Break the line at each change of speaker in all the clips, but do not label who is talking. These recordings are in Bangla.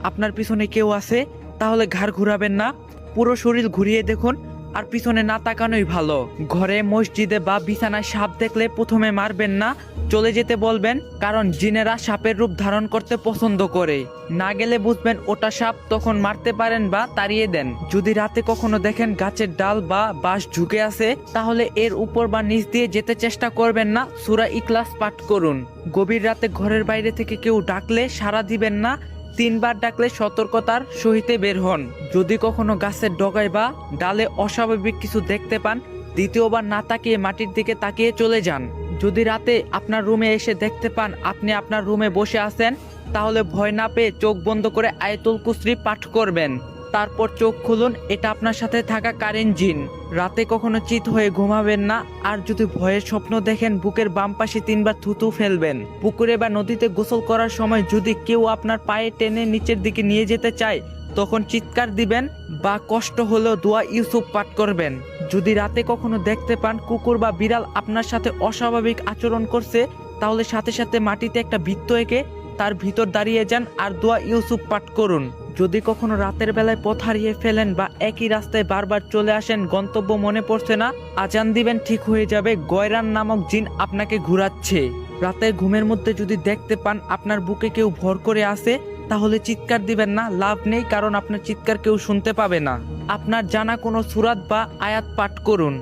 আপনার পিছনে কেউ আছে, তাহলে ঘাড় ঘুরাবেন না, পুরো শরীর ঘুরিয়ে দেখুন আর পিছনে না তাকানোই ভালো। ঘরে, মসজিদে বা বিছানায় সাপ দেখলে প্রথমে মারবেন না, চলে যেতে বলবেন, কারণ জিনেরা সাপের রূপ ধারণ করতে পছন্দ করে। না গেলে বুঝবেন ওটা সাপ, তখন মারতে পারেন বা তাড়িয়ে দেন। যদি রাতে কখনো দেখেন গাছের ডাল বা বাঁশ ঝুঁকে আছে, তাহলে এর উপর বা নিচ দিয়ে যেতে চেষ্টা করবেন না, সূরা ইখলাস পাঠ করুন। গভীর রাতে ঘরের বাইরে থেকে কেউ ডাকলে সাড়া দিবেন না, 3বার ডাকলে সতর্কতার সহিতে বের হন। যদি কখনো গাছের ডগায় বা ডালে অস্বাভাবিক কিছু দেখতে পান, দ্বিতীয়বার না তাকিয়ে মাটির দিকে তাকিয়ে চলে যান। যদি রাতে আপনার রুমে এসে দেখতে পান আপনি আপনার রুমে বসে আছেন, তাহলে ভয় না পেয়ে চোখ বন্ধ করে আয়াতুল কুরসি পাঠ করবেন। তারপর চোখ খুলুন, এটা আপনার সাথে থাকা কারেন্ট জিন। রাতে কখনো চিত হয়ে ঘুমাবেন না। আর যদি ভয়ের স্বপ্ন দেখেন, বুকের বাম পাশে 3বার থুতু ফেলবেন। পুকুরে বা নদীতে গোসল করার সময় যদি কেউ আপনার পায়ে টেনে নিচের দিকে নিয়ে যেতে চায়, তখন চিৎকার দিবেন বা কষ্ট হলেও দোয়া ইউসুফ পাঠ করবেন। যদি রাতে কখনো দেখতে পান কুকুর বা বিড়াল আপনার সাথে অস্বাভাবিক আচরণ করছে, তাহলে সাথে সাথে মাটিতে একটা বৃত্ত এঁকে তার ভিতর দাঁড়িয়ে যান আর দোয়া ইউসুফ পাঠ করুন। যদি কখনো রাতের বেলায় পথ হারিয়ে ফেলেন বা একই রাস্তায় বারবার চলে আসেন, গন্তব্য মনে পড়ছে না, আজান দিবেন, ঠিক হয়ে যাবে, গয়রান নামক জিন আপনাকে ঘুরাচ্ছে। রাতের ঘুমের মধ্যে যদি দেখতে পান আপনার বুকে কেউ ভর করে আসে, তাহলে চিৎকার দিবেন না, লাভ নেই, কারণ আপনার চিৎকার কেউ শুনতে পাবে না। আপনার জানা কোনো সূরাত বা আয়াত পাঠ করুন।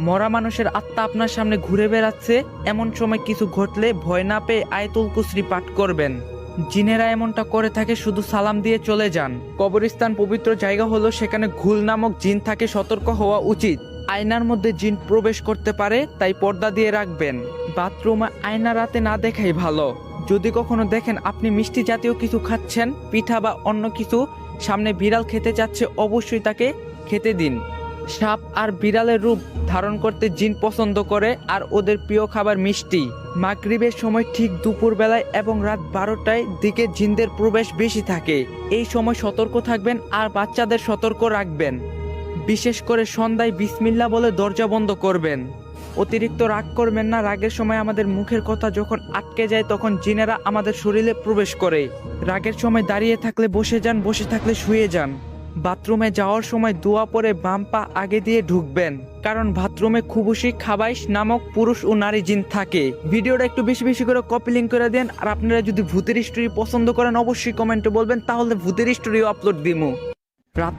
মরা মানুষের আত্মা আপনার সামনে ঘুরে বেড়াচ্ছে, এমন সময় কিছু ঘটলে ভয় না পেয়ে আয়াতুল কুরসি পাঠ করবেন। জিনেরা এমনটা করে থাকে, শুধু সালাম দিয়ে চলে যান। কবরস্থান পবিত্র জায়গা হলো, সেখানে ঘুল নামক জিন থাকে, সতর্ক হওয়া উচিত। আয়নার মধ্যে জিন প্রবেশ করতে পারে, তাই পর্দা দিয়ে রাখবেন। বাথরুমে আয়না রাতে না দেখাই ভালো। যদি কখনো দেখেন আপনি মিষ্টি জাতীয় কিছু খাচ্ছেন, পিঠা বা অন্য কিছু, সামনে বিড়াল খেতে চাচ্ছে, অবশ্যই তাকে খেতে দিন। সাপ আর বিড়ালের রূপ ধারণ করতে জিন পছন্দ করে, আর ওদের প্রিয় খাবার মিষ্টি। মাগরিবের সময় ঠিক দুপুর বেলায় এবং রাত 12টায় দিকে জিনদের প্রবেশ বেশি থাকে। এই সময় সতর্ক থাকবেন আর বাচ্চাদের সতর্ক রাখবেন। বিশেষ করে সন্ধ্যায় বিসমিল্লাহ বলে দরজা বন্ধ করবেন। অতিরিক্ত রাগ করবেন না, রাগের সময় আমাদের মুখের কথা যখন আটকে যায়, তখন জিনেরা আমাদের শরীরে প্রবেশ করে। রাগের সময় দাঁড়িয়ে থাকলে বসে যান, বসে থাকলে শুয়ে যান। বাথরুমে যাওয়ার সময় দোয়া পরে বাম পা আগে দিয়ে ঢুকবেন, কারণ বাথরুমে খুবুশি খাবাইশ নামক পুরুষ ও নারী জিন থাকে। ভিডিওটা একটু বেশি বেশি করে কপি লিঙ্ক করে দেন। আর আপনারা যদি ভূতের স্টোরি পছন্দ করেন, অবশ্যই কমেন্টে বলবেন, তাহলে ভূতের স্টোরিও আপলোড দিমু। রাত